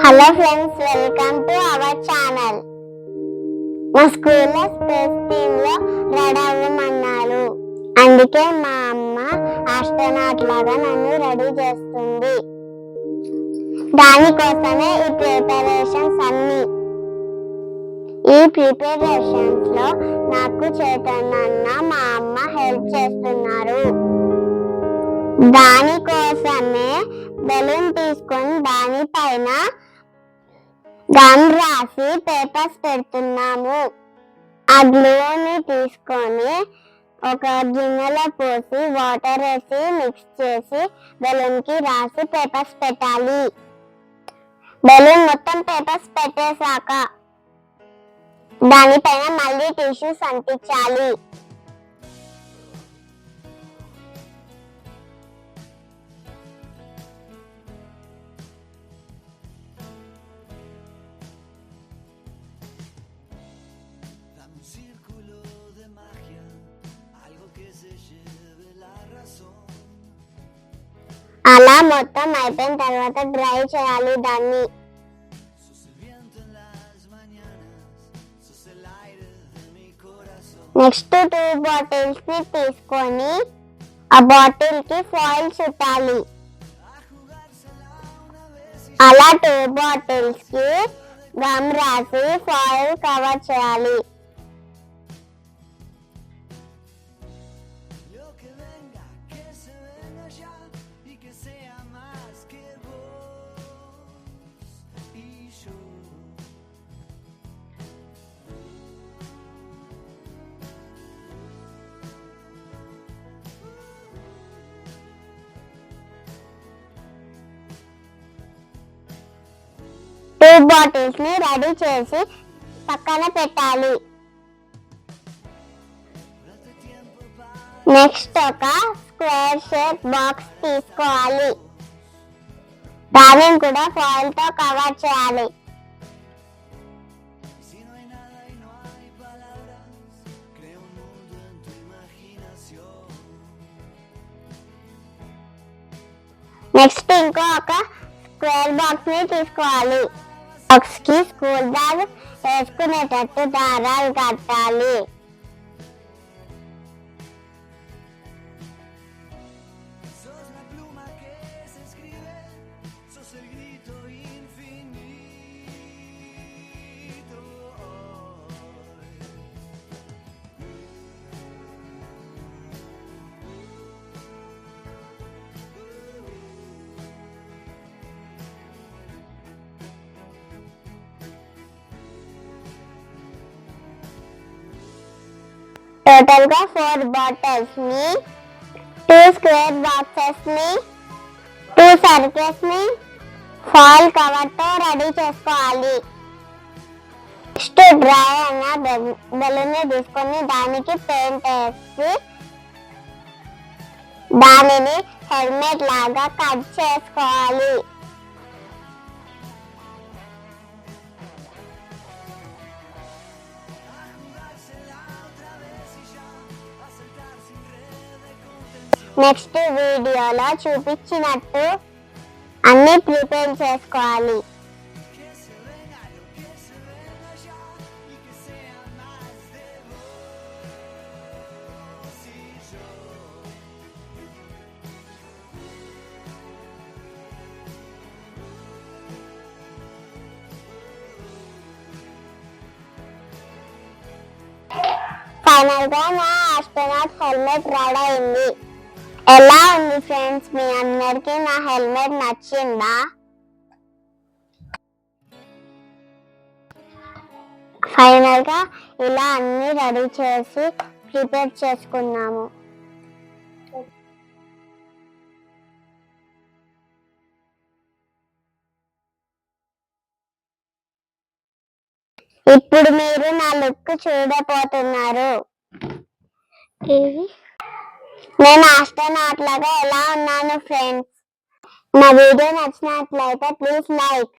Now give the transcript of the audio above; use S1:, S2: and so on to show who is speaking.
S1: Hello friends, welcome to our channel. మా స్కూల్లో space team లో రెడీ అవ్వమన్నారు. అందుకే మా అమ్మ ఆస్ట్రోనాట్ లాగా నన్ను రెడీ చేస్తుంది. దానికోసమే ఈ ప్రిపరేషన్స్ అన్ని. ఈ ప్రిపరేషన్స్ లో నాకు చైతన్య మా అమ్మ హెల్ప్ చేస్తున్నారు. దానికోసమే బెలూన్ తీసుకొని దానిపైన గమ్ రాసి పేపర్స్ పెడుతున్నాము. ఆ గ్లూని తీసుకొని ఒక గిన్నెలో పోసి వాటర్ వేసి మిక్స్ చేసి బెలూన్ కి రాసి పేపర్స్ పెట్టాలి. బెలూన్ మొత్తం పేపర్స్ పెట్టేశాక దానిపైన మళ్ళీ టిష్యూస్ అంటించాలి. అలా మొత్తం అయిపోయిన తర్వాత డ్రై చేయాలి దాన్ని. నెక్స్ట్ 2 బాటిల్స్ ని తీసుకొని ఆ బాటిల్ కి ఫాయిల్ చుట్టాలి. అలా 2 బాటిల్స్ కి గమ్ రాసి ఫాయిల్ కవర్ చేయాలి. బాటిల్స్ ని రెడీ చేసి పక్కన పెట్టాలి. నెక్స్ట్ ఒక స్క్వేర్ షేప్ బాక్స్ తీసుకోవాలి. దానిని కూడా ఫాయిల్ తో కవర్ చేయాలి. నెక్స్ట్ ఇంకో ఒక స్క్వేర్ బాక్స్ ని తీసుకోవాలి. బాక్స్ కి స్కూల్ బ్యాగ్ వేసుకునేటట్టు దారాలు కట్టాలి. టోటల్ గా 4 బాటిల్స్ ని 2 స్క్వేర్ బాక్సెస్ ని 2 సర్కిల్స్ ని ఫాయిల్ కవర్ తో రెడీ చేసుకోవాలి. నెక్స్ట్ డ్రై అయిన బెలూన్ ని తీసుకొని దానికి పెయింట్ వేసి దానిని హెల్మెట్ లాగా కట్ చేసుకోవాలి. నెక్స్ట్ వీడియోలో చూపించినట్టు అన్ని ప్రిపేర్ చేసుకోవాలి. ఫైనల్ గా నా ఆస్ట్రోనాట్ హెల్మెట్ రెడీ అయింది. ఎలా ఉంది ఫ్రెండ్స్? మీ అందరికీ నా హెల్మెట్ నచ్చిందా? ఫైనల్ గా ఇలా అన్ని రెడీ చేసి ప్రిపేర్ చేసుకున్నాము. ఇప్పుడు మీరు నా లుక్ చూడబోతున్నారు. నేను ఆస్ట్రోనాట్ లాగా ఎలా ఉన్నాను ఫ్రెండ్స్? నా వీడియో నచ్చినట్లయితే ప్లీజ్ లైక్.